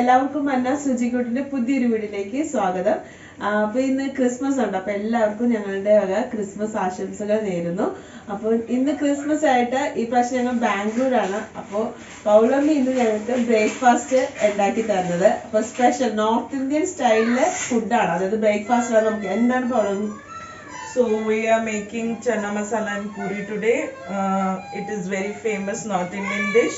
എല്ലാവർക്കും മന്ന സുജിക്കുട്ടിന്റെ പുതിയൊരു വീഡിയോയിലേക്ക് സ്വാഗതം. അപ്പൊ ഇന്ന് ക്രിസ്മസ് ഉണ്ട്. അപ്പൊ എല്ലാവർക്കും ഞങ്ങളുടെ വക ക്രിസ്മസ് ആശംസകൾ നേരുന്നു. അപ്പൊ ഇന്ന് ക്രിസ്മസ് ആയിട്ട് ഈ പ്രാവശ്യം ഞങ്ങൾ ബാംഗ്ലൂരാണ്. അപ്പൊ പൗളമ്മി ഇന്ന് ഞങ്ങൾക്ക് ബ്രേക്ക്ഫാസ്റ്റ് ഉണ്ടാക്കി തരുന്നത്. അപ്പൊ സ്പെഷ്യൽ നോർത്ത് ഇന്ത്യൻ സ്റ്റൈലിലെ ഫുഡാണ്. അതായത് ബ്രേക്ക്ഫാസ്റ്റ് ആണ്. നമുക്ക് എന്താണ് പൗളമ്മി? So we are making Chana Masala and Puri today. It is very famous North Indian dish.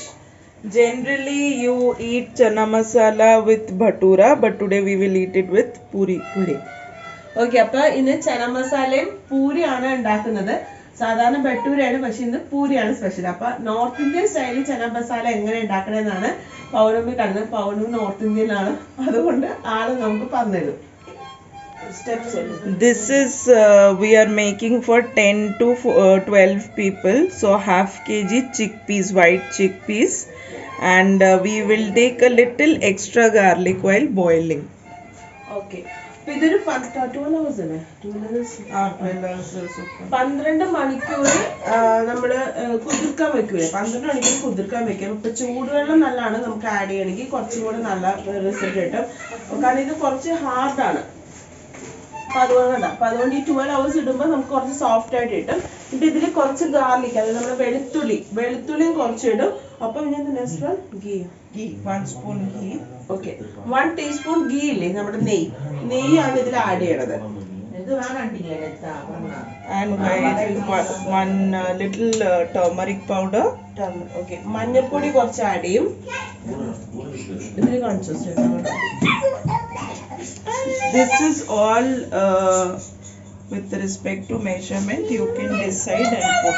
Generally you eat Chana Masala with bhatura, but today we will eat it with Puri. Okay, അപ്പൊ ഇന്ന് ചന മസാലയും പൂരിയാണ് ഉണ്ടാക്കുന്നത്. സാധാരണ ബട്ടൂരയാണ്, പക്ഷെ ഇന്ന് പൂരിയാണ് special. അപ്പൊ north Indian സ്റ്റൈലിൽ ചന മസാല എങ്ങനെ ഉണ്ടാക്കണമെന്നാണ് പൗർണമി കണ്ടത്. പൗർണമി നോർത്ത് ഇന്ത്യയിലാണ്, അതുകൊണ്ട് ആള് നമുക്ക് പറഞ്ഞുതരും. This is we are making for 10 to 12 people. So half kg chickpeas, white chickpeas, and we will take a little extra garlic while boiling. Okay. ഇതൊരു 12 hours അല്ലേ? 12 മണിക്കൂർ നമ്മള് കുതിർക്കാൻ വെക്കൂലേ? 12 മണിക്കൂർ കുതിർക്കാൻ വെക്കാം. ഇപ്പൊ ചൂടുവെള്ളം നല്ലതാണ്, നമുക്ക് ആഡ് ചെയ്യണമെങ്കിൽ കുറച്ചും കൂടെ നല്ല റിസൾട്ട് കിട്ടും. കാരണം ഇത് കുറച്ച് ഹാർഡാണ്. അപ്പൊ അതുകൊണ്ട് ഈ 12 hours ഇടുമ്പോൾ നമുക്ക് കുറച്ച് സോഫ്റ്റ് ആയിട്ട് കിട്ടും. എന്നിട്ട് ഇതിൽ കുറച്ച് ഗാർലിക്, അതായത് നമ്മുടെ വെളുത്തുള്ളിയും കുറച്ച് ഇടും. അപ്പം ghee 1 spoon ghee. Okay, 1 teaspoon ghee ഇല്ലേ, നമ്മുടെ നെയ്യാണ് ഇതിൽ ആഡ് ചെയ്യണത്. And one little turmeric powder. Okay, മഞ്ഞൾപ്പൊടി കുറച്ച് ആഡ് ചെയ്യും. ഇതിൽ കാണിച്ചു. This is all with respect to measurement. You can decide and put.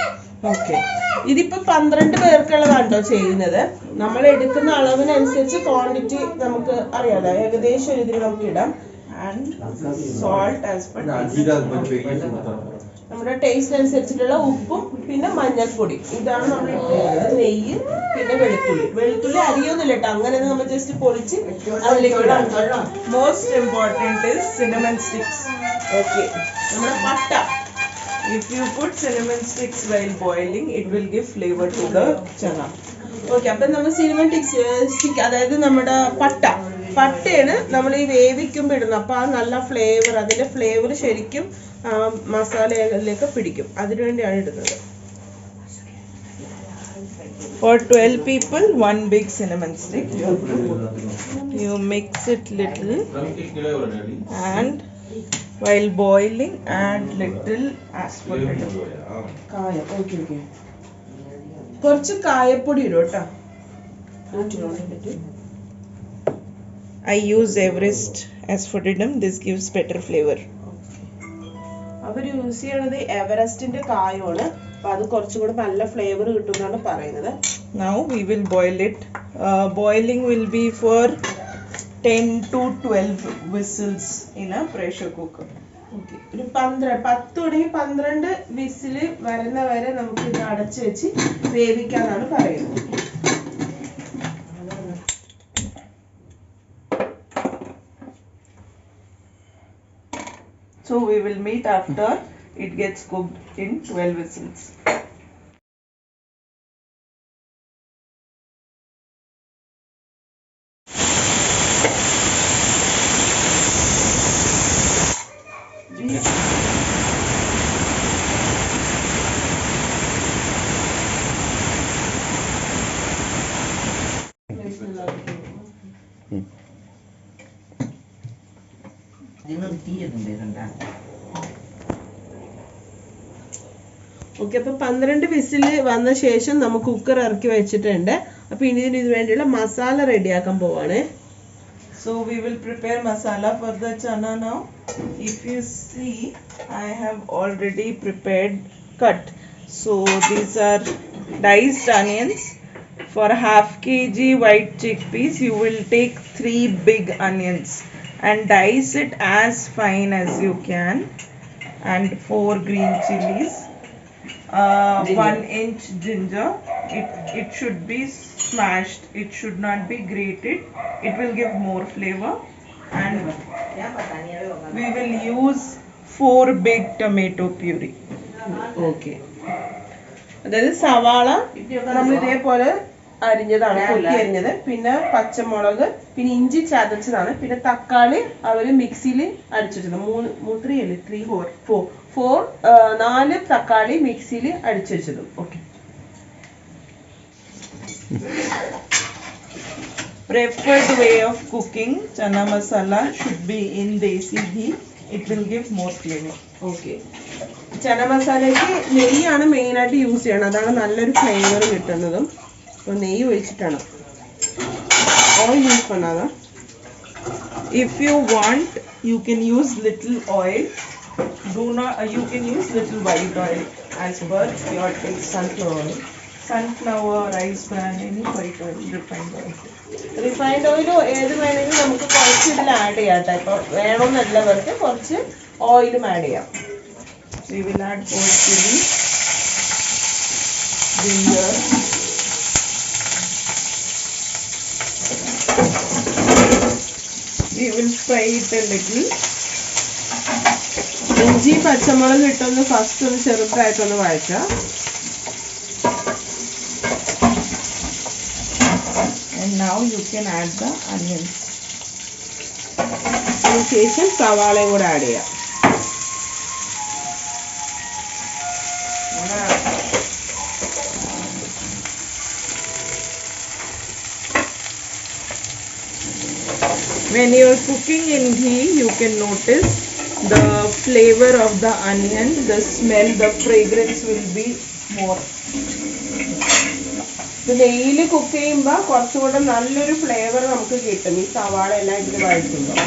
Okay, ഇതിപ്പോ 12 പേർക്കുള്ളതാണോ ചെയ്യുന്നത്. നമ്മൾ എടുക്കുന്ന അളവിനനുസരിച്ച് ക്വാണ്ടിറ്റി നമുക്ക് അറിയാലോ, ഏകദേശം ഒരു ഇതിൽ നമുക്ക് ഇടാം. And salt as per നമ്മുടെ ടേസ്റ്റ് അനുസരിച്ചിട്ടുള്ള ഉപ്പും പിന്നെ മഞ്ഞൾപ്പൊടി. ഇതാണ് നമ്മൾ ഇട്ടുള്ളത്. നെയ്യ് പിന്നെ വെളുത്തുള്ളി അരിയൊന്നുമില്ല കേട്ടോ, അങ്ങനെ നമ്മൾ ജസ്റ്റ് പൊളിച്ച് അതിലേക്ക് ഇടാം. Most important is cinnamon sticks. Okay, നമ്മുടെ പട്ട. If you put cinnamon sticks while boiling, it will give flavor to the chana. Okay, അപ്പൊ നമ്മൾ സിനിമ സ്റ്റിക്ക്, അതായത് നമ്മുടെ പട്ടയാണ് നമ്മൾ ഈ വേവിക്കുമ്പോൾ ഇടുന്നത്. അപ്പൊ ആ നല്ല ഫ്ലേവർ, അതിന്റെ ഫ്ലേവർ ശരിക്കും മസാലയിലേക്ക് പിടിക്കും. അതിനുവേണ്ടിയാണ് ഇടുന്നത്. For 12 people, 1 big cinnamon stick. You mix it little, and while boiling add little asparagus. കായം. ഓക്കെ, കുറച്ച് കായപ്പൊടി ഇടും കേട്ടോ. I use Everest asparagus. This gives better flavor. അവർ യൂസ് ചെയ്യണത് എവറസ്റ്റിന്റെ കായമാണ്. അപ്പൊ അത് കുറച്ചുകൂടെ നല്ല ഫ്ലേവർ കിട്ടുമെന്നാണ് പറയുന്നത്. Now we will boil it. Boiling will be for 10 to 12 whistles in a pressure cooker. Okay, ഒരു 10 തുടങ്ങി 12 വിസില് വരുന്ന വരെ നമുക്ക് ഇത് അടച്ചു വെച്ച് വേവിക്കാന്നാണ് പറയുന്നത്. So we will meet after it gets cooked in 12 whistles. Okay, അപ്പൊ 12 വിസില് വന്ന ശേഷം നമുക്ക് കുക്കർ ഇറക്കി വെച്ചിട്ടുണ്ട്. അപ്പൊ ഇനി ഇതിന് വേണ്ടിയുള്ള മസാല റെഡിയാക്കാൻ പോവാണ്. So we will prepare masala for the chana now. If you see, I have already prepared cut. So these are diced onions. For half kg white chickpeas, you will take 3 big onions and dice it as fine as you can, and 4 green chilies, 1 inch ginger. It should be smashed, it should not be grated. It will give more flavor. And we will use 4 big tomato puree. Okay, അതായത് സവാള നമ്മൾ ഇതേപോലെ അരിഞ്ഞതാണ്, കൊത്തി അരിഞ്ഞത്, പിന്നെ പച്ചമുളക്, പിന്നെ ഇഞ്ചി ചതച്ചതാണ്, പിന്നെ തക്കാളി അവര് മിക്സിയിൽ അടിച്ചിട്ടുണ്ട്. 4 തക്കാളി മിക്സിയിൽ അടിച്ചു വെച്ചതും. Okay. Preferred way of cooking chana masala should be in desi ghee. It will give more flavor. Okay. Chana മസാലയ്ക്ക് നെയ്യാണ് മെയിനായിട്ട് യൂസ് ചെയ്യണം, അതാണ് നല്ലൊരു ഫ്ലേവർ കിട്ടുന്നതും. അപ്പോൾ നെയ്യ് ഒഴിച്ചിട്ടാണ്, ഓയിൽ യൂസ് பண்ணாதா? If you want, you can use little oil. Do not. You can use little white oil as per your taste. Sunflower, rice bran, any white oil, refined oil. Refined oil ഏത് വേണമെങ്കിലും നമുക്ക് കുറച്ച് ഇതിൽ add ചെയ്യാം കേട്ടോ. ഇപ്പോൾ വേണമെന്നുള്ളവർക്ക് കുറച്ച് ഓയിലും ആഡ് ചെയ്യാം. We will add 4 chili, ginger, we will fry it a little. ഇഞ്ചി പച്ചമുളക് ഇട്ടൊന്ന് ഫസ്റ്റ് ഒന്ന് ചെറുതായിട്ടൊന്ന് വഴറ്റാം. And now you can add the onions. അതിനുശേഷം സവാളയും കൂടെ ആഡ് ചെയ്യാം. When you are cooking in ghee, you can notice the flavor of the onion, the smell, the fragrance will be more. നെയ്യിൽ കുക്ക് ചെയ്യുമ്പോൾ കുറച്ചുകൂടെ നല്ലൊരു ഫ്ലേവർ നമുക്ക് കിട്ടും ഈ സവാള എല്ലാം ഇതിൽ വഴറ്റുമ്പോൾ.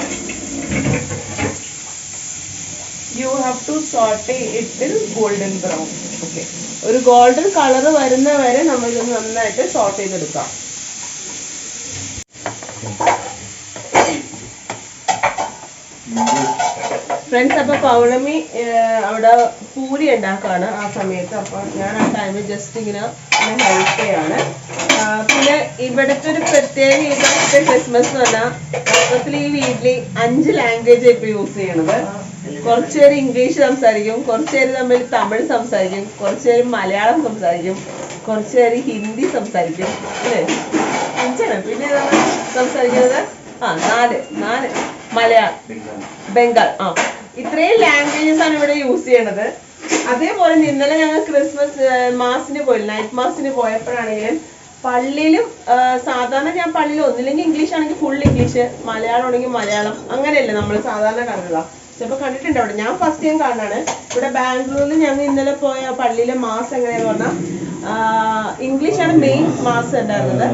You have to saute it till golden brown. Okay. ഒരു ഗോൾഡൻ കളർ വരുന്ന വരെ നമ്മൾ ഇത് നന്നായിട്ട് സോട്ട് ചെയ്തെടുക്കാം. ഫ്രണ്ട്സ്, അപ്പോൾ പൗർണമി അവിടെ പൂരി ഉണ്ടാക്കുകയാണ് ആ സമയത്ത്. അപ്പോൾ ഞാൻ ആ ടൈമിൽ ജസ്റ്റ് ഇങ്ങനെ ഹെൽപ്പ് ചെയ്യാണ്. പിന്നെ ഇവിടുത്തെ ഒരു പ്രത്യേക ഇവിടുത്തെ ക്രിസ്മസ് എന്ന് പറഞ്ഞാൽ മൊത്തത്തിൽ ഈ വീട്ടിൽ 5 ലാംഗ്വേജ് ഇപ്പോൾ യൂസ് ചെയ്യണത്. കുറച്ച് പേര് ഇംഗ്ലീഷ് സംസാരിക്കും, കുറച്ച് പേര് തമ്മിൽ തമിഴ് സംസാരിക്കും, കുറച്ച് പേര് മലയാളം സംസാരിക്കും, കുറച്ച് പേര് ഹിന്ദി സംസാരിക്കും, അല്ലേ? പിന്നെ സംസാരിക്കുന്നത് 4 മലയാളം, ബംഗാൾ, ഇത്രയും ലാംഗ്വേജസ് ആണ് ഇവിടെ യൂസ് ചെയ്യണത്. അതേപോലെ ഇന്നലെ ഞങ്ങൾ ക്രിസ്മസ് മാസിന് പോയി, നൈറ്റ് മാസിന് പോയപ്പോഴാണെങ്കിലും പള്ളിയിലും സാധാരണ ഞാൻ പള്ളിയിൽ ഒന്നില്ലെങ്കിൽ ഇംഗ്ലീഷ് ആണെങ്കിൽ ഫുൾ ഇംഗ്ലീഷ്, മലയാളം ആണെങ്കിൽ മലയാളം, അങ്ങനെയല്ലേ നമ്മൾ സാധാരണ കാണുക. ചിലപ്പോൾ കണ്ടിട്ടുണ്ട് അവിടെ. ഞാൻ ഫസ്റ്റ് ടൈം കാണാണ്. ഇവിടെ ബാംഗ്ലൂരിൽ ഞങ്ങൾ ഇന്നലെ പോയ പള്ളിയിലെ മാസ് എങ്ങനെയാന്ന് പറഞ്ഞാൽ ഇംഗ്ലീഷാണ് മെയിൻ മാസ് ഉണ്ടായിരുന്നത്.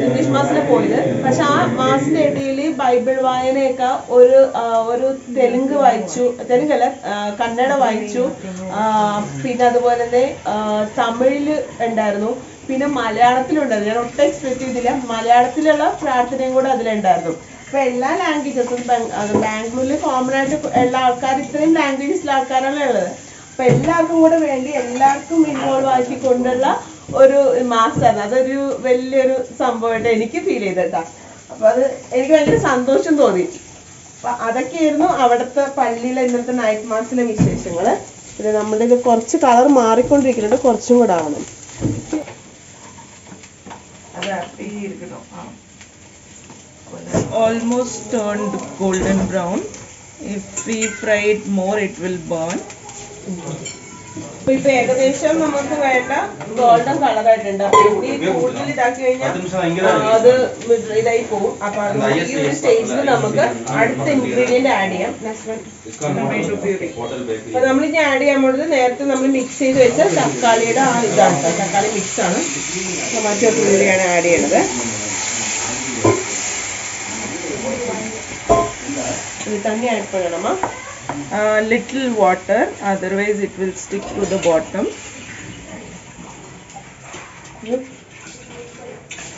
ഇംഗ്ലീഷ് മാസിൽ പോയത്. പക്ഷെ ആ മാസിന്റെ ഇടയിൽ ബൈബിൾ വായനയൊക്കെ ഒരു തെലുങ്ക് വായിച്ചു, തെലുങ്കല്ല കന്നഡ വായിച്ചു, പിന്നെ അതുപോലെ തന്നെ തമിഴില് ഉണ്ടായിരുന്നു, പിന്നെ മലയാളത്തിലുണ്ടായിരുന്നു. ഞാൻ ഒട്ടും എക്സ്പെക്ട് ചെയ്തില്ല. മലയാളത്തിലുള്ള പ്രാർത്ഥനയും കൂടെ അതിലുണ്ടായിരുന്നു. അപ്പൊ എല്ലാ ലാംഗ്വേജസും ബാംഗ്ലൂരിൽ കോമൺ ആയിട്ട് എല്ലാ ആൾക്കാരും ഇത്രയും ലാംഗ്വേജസിലെ ആൾക്കാരാണ് ഉള്ളത്. അപ്പൊ എല്ലാവർക്കും കൂടെ വേണ്ടി എല്ലാവർക്കും ഇൻവോൾവ് ആക്കിക്കൊണ്ടുള്ള ഒരു മാസമാണ്. അതൊരു വലിയൊരു സംഭവമായിട്ട് എനിക്ക് ഫീൽ ചെയ്തേട്ടാ. അപ്പൊ അത് എനിക്ക് ഭയങ്കര സന്തോഷം തോന്നി. അപ്പൊ അതൊക്കെയായിരുന്നു അവിടുത്തെ പള്ളിയിലെ ഇന്നത്തെ നൈറ്റ് മാസിലെ വിശേഷങ്ങള്. പിന്നെ നമ്മുടെ ഇത് കുറച്ച് കളർ മാറിക്കൊണ്ടിരിക്കുന്നുണ്ട്, കുറച്ചും കൂടെ ആവണം. Almost turned golden brown. If we fry it more, it will burn. അപ്പൊ ഇപ്പൊ ഏകദേശം നമുക്ക് വേണ്ട ഗോൾഡൻ കളറായിട്ടുണ്ട്. അപ്പൊ ഇനി കൂടുതൽ ഇതാക്കി കഴിഞ്ഞാൽ അത് ഇതായി പോകും. അപ്പൊ അതുകൊണ്ട് ഈ ഒരു സ്റ്റേജിൽ നമുക്ക് അടുത്ത ഇൻഗ്രീഡിയന്റ് ആഡ് ചെയ്യാം. അപ്പൊ നമ്മൾ ഇനി ആഡ് ചെയ്യാൻ പോകുന്നത് നേരത്തെ നമ്മൾ മിക്സ് ചെയ്ത് വെച്ച തക്കാളിയുടെ ആ ഇതാണ്. തക്കാളി മിക്സ് ആണ്. ടൊമാറ്റോ പ്യൂരിയാണ് ആഡ് ചെയ്യണത്. ഇത് തന്നെ ആഡ് ചെയ്യണമോ? Little water, otherwise it will stick to the bottom.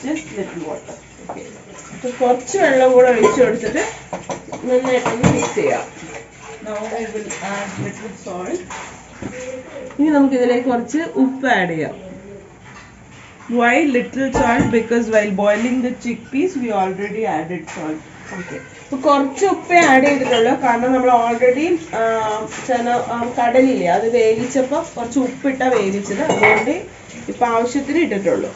Just little water. Okay. So കുറച്ച് വെള്ളം കൂടെ ഒഴിച്ചു കൊടുത്തിട്ട് നന്നായിട്ടൊന്ന് മിക്സ് ചെയ്യാം. Now I will add little salt. ഇനി നമുക്ക് ഇതിലേക്ക് കുറച്ച് ഉപ്പ് ആഡ് ചെയ്യാം. Why little salt? Because while boiling the chickpeas we already added salt. Okay. ഇപ്പൊ കുറച്ച് ഉപ്പേ ആഡ് ചെയ്തിട്ടുള്ളൂ. കാരണം നമ്മൾ ഓൾറെഡി കടലില്ലേ അത് വേവിച്ചപ്പോൾ കുറച്ച് ഉപ്പിട്ടാ വേവിച്ചത്. അതുകൊണ്ട് ഇപ്പൊ ആവശ്യത്തിന് ഇട്ടിട്ടുള്ളൂ.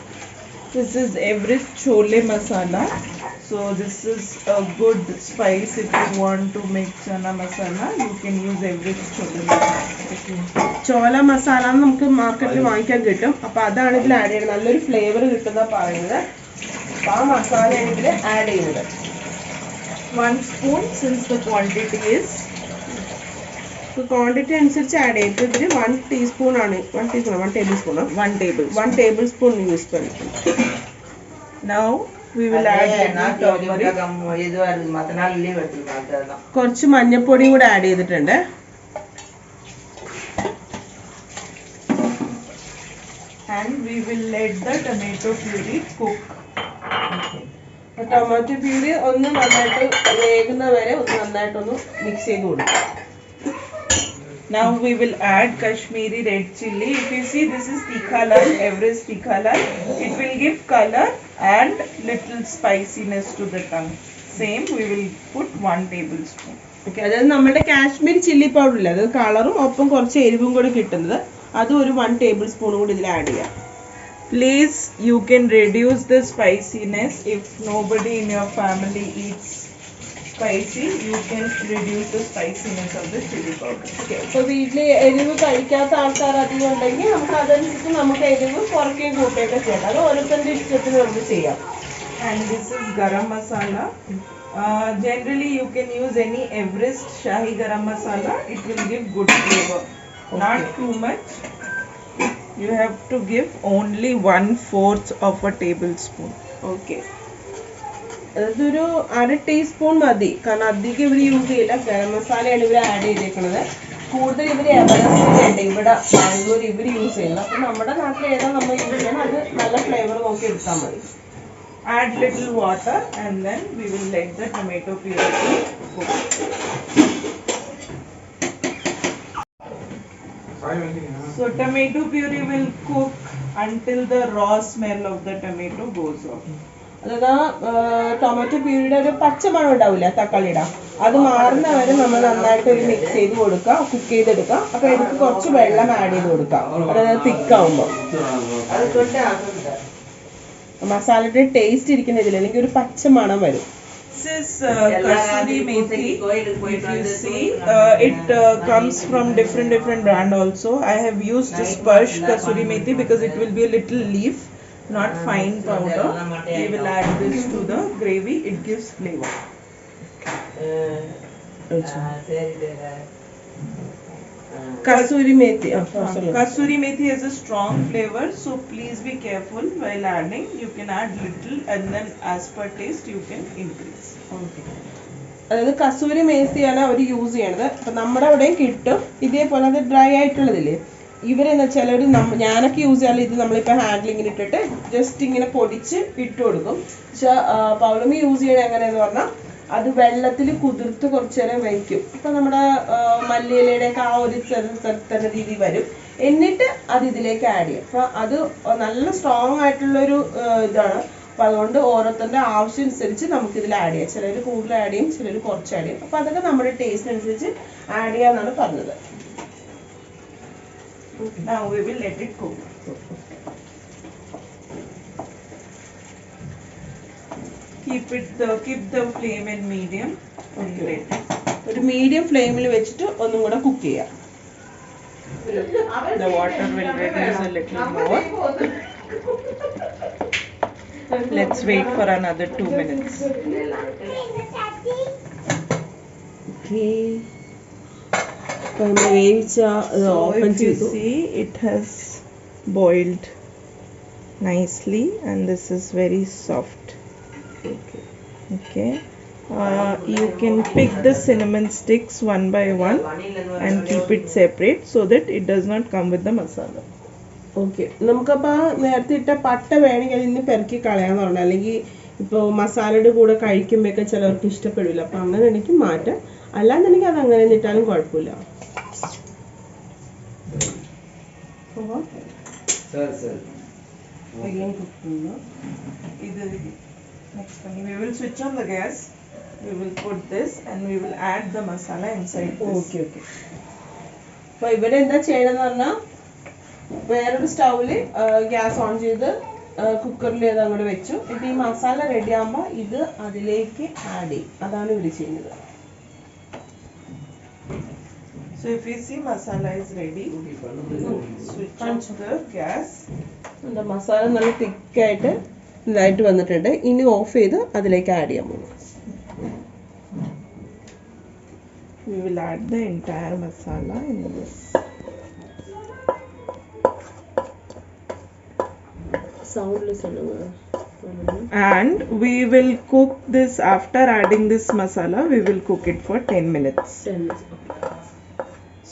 This is Everest Chole Masala. So this is a good spice if you want to make Chana Masala. You can use Everest Chole Masala. ചോല മസാല നമുക്ക് മാർക്കറ്റിൽ വാങ്ങിക്കാൻ കിട്ടും. അപ്പോൾ അതാണ് ഇതിൽ ആഡ് ചെയ്യുന്നത്. നല്ലൊരു ഫ്ലേവർ കിട്ടുന്ന പറയുന്നത്. അപ്പോൾ ആ മസാലയാണ് ഇതിൽ ആഡ് ചെയ്യുന്നത്. 1 spoon since the quantity is. Quantity അനുസരിച്ച് ആഡ് ചെയ്യും. ഇപ്പോൾ ഇതിൽ 1 ടീസ്പൂൺ ആണ്. 1 ടേബിൾ സ്പൂൺ. 1 tablespoon യൂസ് ചെയ്യും. Now we will add turmeric. കുറച്ച് മഞ്ഞൾപ്പൊടിയും കൂടെ ആഡ് ചെയ്തിട്ടുണ്ട്. And we will let the tomato puree cook. Tomato puree ഒന്ന് നന്നായിട്ട് വേകുന്ന വരെ ഒന്ന് നന്നായിട്ടൊന്ന് മിക്സ് ചെയ്ത് കൊടുക്കും. Now we will add Kashmiri red chilli. If you see, this is tikha lal, Everest tikha lal. It will give color and little spiciness to the tongue. Same, we will put 1 tablespoon. Okay, അതായത് നമ്മുടെ Kashmiri chilli powder ഇല്ല, അത് കളറും ഒപ്പം കുറച്ച് എരിവും കൂടി കിട്ടുന്നത്, അതും ഒരു 1 ടേബിൾ സ്പൂൺ കൂടി ഇതിൽ ആഡ് ചെയ്യാം. Please, you can reduce the spiciness. If nobody in your family eats spicy, you can reduce the spiciness of the chili powder. Okay, ഇപ്പോൾ വീട്ടിൽ എരിവ് കഴിക്കാത്ത ആൾക്കാർ അധികം ഉണ്ടെങ്കിൽ നമുക്ക് അതനുസരിച്ച് നമുക്ക് എരിവ് കുറയ്ക്കുകയും കൂട്ടുകയൊക്കെ ചെയ്യാം. അത് ഓരോരുത്തരുടെ ഇഷ്ടത്തിന് നമുക്ക് ചെയ്യാം. And this is garam masala. Generally, you can use any Everest Shahi garam masala. It will give good flavor. Okay. Not too much. You have to give only 1/4 of a tablespoon. Okay, അതൊരു 1/2 teaspoon മതി. കാരണം അധികം ഇവർ use ചെയ്യില്ല. ഗരം മസാലയാണ് ഇവർ add ചെയ്തേക്കുന്നത്. കൂടുതൽ ഇവർ എവറസ്റ്റിലുണ്ട്, ഇവിടെ ബാംഗ്ലൂർ ഇവർ യൂസ് ചെയ്യുന്നത്. അപ്പം നമ്മുടെ നാട്ടിൽ ഏതാ നമ്മൾ യൂസ് ചെയ്യണം അത് നല്ല ഫ്ലേവർ നോക്കി എടുത്താൽ മതി. Add little water and then we will let the tomato puree cook. So tomato puree will cook until the raw smell of the tomato goes off. അതായത് ടൊമാറ്റോ പ്യൂരിയുടെ ഒരു പച്ചമണം ഉണ്ടാവില്ല തക്കാളിയുടെ, അത് മാറുന്ന വരെ നമ്മൾ നന്നായിട്ട് ഒരു മിക്സ് ചെയ്ത് കൊടുക്കുക, കുക്ക് ചെയ്തെടുക്കുക. അപ്പോൾ ഇതിക്ക് കുറച്ച് വെള്ളം ആഡ് ചെയ്ത് കൊടുക്കുക, അതായത് തിക്കാവുമ്പോൾ മസാലയുടെ ടേസ്റ്റ് ഇരിക്കുന്ന ഇതിൽ അല്ലെങ്കിൽ ഒരു പച്ച മണം വരും. This is kasuri methi. If you see, it comes from different brand also. I have used Sparsh kasuri methi because it will be a little leaf, not fine powder. We will add this to the gravy. It gives flavor. Kasuri methi, Kasuri methi has a strong flavor, so please be careful while adding. You can add little and then as per taste you can increase. അതായത് കസൂരി മേത്തിയാണ് അവർ use ചെയ്യണത്. അപ്പം നമ്മുടെ അവിടെയും കിട്ടും ഇതേപോലെ. അത് dry ആയിട്ടുള്ളതില്ലേ, ഇവരെന്ന് വെച്ചാൽ ഒരു ഞാനൊക്കെ യൂസ് ചെയ്യാറില്ല. ഇത് നമ്മളിപ്പോൾ ഹാൻഡിലിങ്ങനെ ഇട്ടിട്ട് ജസ്റ്റ് ഇങ്ങനെ പൊടിച്ച് ഇട്ട് കൊടുക്കും. പക്ഷെ പൗളമി യൂസ് ചെയ്യണത് എങ്ങനെയാന്ന് പറഞ്ഞാൽ അത് വെള്ളത്തിൽ കുതിർത്ത് കുറച്ചു നേരം വയ്ക്കും. ഇപ്പം നമ്മുടെ മല്ലിയിലയുടെയൊക്കെ ആ ഒരു ചെറുത്തന്നെ രീതി വരും. എന്നിട്ട് അത് ഇതിലേക്ക് ആഡ് ചെയ്യും. അപ്പം അത് നല്ല സ്ട്രോങ് ആയിട്ടുള്ളൊരു ഇതാണ്. അപ്പം അതുകൊണ്ട് ഓരോരുത്തരുടെ ആവശ്യം അനുസരിച്ച് നമുക്കിതിൽ ആഡ് ചെയ്യാം. ചിലർ കൂടുതൽ ആഡ് ചെയ്യും, ചിലർ കുറച്ച് ആഡ് ചെയ്യും. അപ്പം അതൊക്കെ നമ്മുടെ ടേസ്റ്റ് അനുസരിച്ച് ആഡ് ചെയ്യാമെന്നാണ് പറഞ്ഞത്. Now we will let it cook. Keep the flame in medium. ഒരു മീഡിയം ഫ്ലെയിമിൽ വെച്ചിട്ട് ഒന്നും കൂടെ കുക്ക് ചെയ്യാം. The water will reduce a little more. Let's wait for another 2 minutes. Okay. വേവിച്ച ഓപ്പൺ If you ചെയ്തു. see, it has boiled nicely and this is very soft. Okay. You can pick the cinnamon sticks one by one and keep it separate so that it does not come with the masala. Okay, നമുക്കപ്പോൾ നേരത്തെ ഇട്ട പട്ട വേണമെങ്കിൽ അതിന് പെറുക്കി കളയാന്ന് പറഞ്ഞു. അല്ലെങ്കിൽ ഇപ്പോൾ മസാലയുടെ കൂടെ കഴിക്കുമ്പോഴൊക്കെ ചിലവർക്ക് ഇഷ്ടപ്പെടില്ല. അപ്പം അങ്ങനെ എനിക്ക് മാറ്റാം. അല്ലാന്നുണ്ടെങ്കിൽ അത് അങ്ങനെ ഇട്ടാലും കുഴപ്പമില്ല. Next one, we will switch on the gas. We will put this and we will add the masala inside this. Okay okay. അപ്പോൾ ഇവിടെ എന്താ ചെയ്യണമെന്ന് പറഞ്ഞാൽ വേറൊരു സ്റ്റൗവിൽ ഗ്യാസ് ഓൺ ചെയ്ത് കുക്കറിൽ ഇത് അങ്ങോട്ട് വെച്ചു. ഇപ്പം ഈ മസാല റെഡി ആകുമ്പോൾ ഇത് അതിലേക്ക് ആഡ് ചെയ്യും. അതാണ് ഇവർ ചെയ്യുന്നത്. So if you see masala is ready, switch off the gas. Masala നല്ല തിക്കായിട്ട് ഇതായിട്ട് വന്നിട്ടുണ്ട്. ഇനി ഓഫ് ചെയ്ത് അതിലേക്ക് ആഡ് ചെയ്യാൻ പോകും. We will add the entire masala in this. And we will cook this. After adding this masala, we will cook it for 10 minutes. 10 minutes.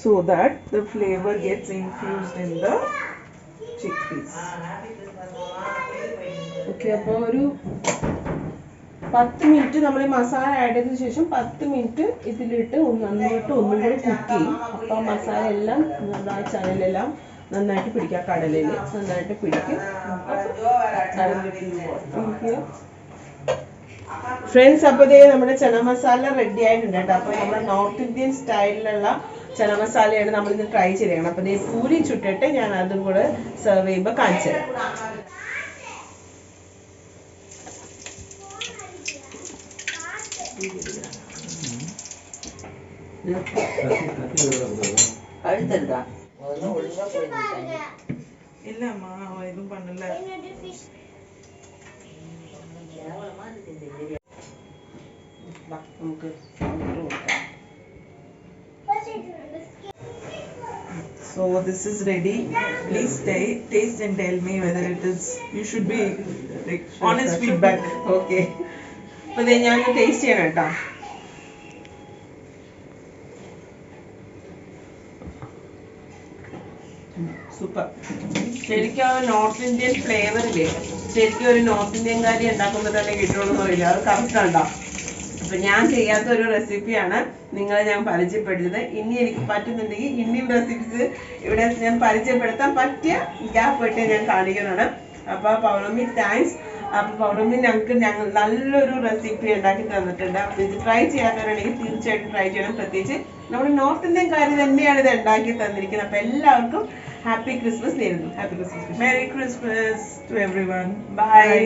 So that the flavor gets infused in the chickpeas. Okay, അപ്പോൾ ഒരു 10 minute നമ്മൾ ഈ masala add ചെയ്തതിനു ശേഷം 10 minute ഇതിലിട്ട് നന്നായിട്ട് ഒന്നും കൂടി കുക്ക് ചെയ്യും. അപ്പോൾ ആ മസാല എല്ലാം ആ ചാനലെല്ലാം നന്നായിട്ട് പിടിക്കുക, കടലയിൽ നന്നായിട്ട് പിടിക്കും. ഫ്രണ്ട്സ്, അപ്പോൾ ഇതേ നമ്മുടെ ചന മസാല റെഡി ആയിട്ടുണ്ട് കേട്ടോ. അപ്പോൾ നമ്മുടെ നോർത്ത് ഇന്ത്യൻ സ്റ്റൈലിലുള്ള ചന മസാലയാണ് നമ്മളിന്ന് ട്രൈ ചെയ്തേക്കണം. അപ്പോൾ ഇതേ പൂരി ചുട്ടിട്ട് ഞാൻ അതും കൂടെ സെർവ് ചെയ്യുമ്പോൾ കാണിച്ചു തരാം. இல்ல அம்மா எதுவும் பண்ணல. So this is ready. Please taste and tell me whether it is. You should be like honest feedback. Okay. അപ്പോൾ ഇതേ ഞാൻ ടേസ്റ്റ് ചെയ്യണം കേട്ടോ. സൂപ്പർ. ശരിക്കും നോർത്ത് ഇന്ത്യൻ ഫ്ലേവറില്ലേ, ശരിക്കും ഒരു നോർത്ത് ഇന്ത്യൻകാരി ഉണ്ടാക്കുമ്പോൾ തന്നെ കിട്ടുള്ളൂ പറയില്ല, അത് കറക്റ്റ് ഉണ്ടോ. അപ്പൊ ഞാൻ ചെയ്യാത്ത ഒരു റെസിപ്പിയാണ് നിങ്ങളെ ഞാൻ പരിചയപ്പെടുന്നത്. ഇനി എനിക്ക് പറ്റുന്നുണ്ടെങ്കിൽ ഇനിയും റെസിപ്പീസ് ഇവിടെ ഞാൻ പരിചയപ്പെടുത്താൻ പറ്റിയ ഗ്യാപ്പ് വെട്ടി ഞാൻ കാണിക്കുന്നതാണ്. അപ്പൊ പൗർണമി താങ്ക്സ്. അപ്പൊ പൗർണമി ഞങ്ങൾ നല്ലൊരു റെസിപ്പി ഉണ്ടാക്കി തന്നിട്ടുണ്ട്. അപ്പൊ ഇത് ട്രൈ ചെയ്യാത്തവരാണെങ്കിൽ തീർച്ചയായിട്ടും ട്രൈ ചെയ്യണം. പ്രത്യേകിച്ച് നമ്മുടെ നോർത്ത് ഇന്ത്യൻകാര് തന്നെയാണ് ഇത് ഉണ്ടാക്കി തന്നിരിക്കുന്നത്. അപ്പൊ എല്ലാവർക്കും ഹാപ്പി ക്രിസ്മസ് നേരുന്നു. Happy Christmas. Merry Christmas to everyone. Bye.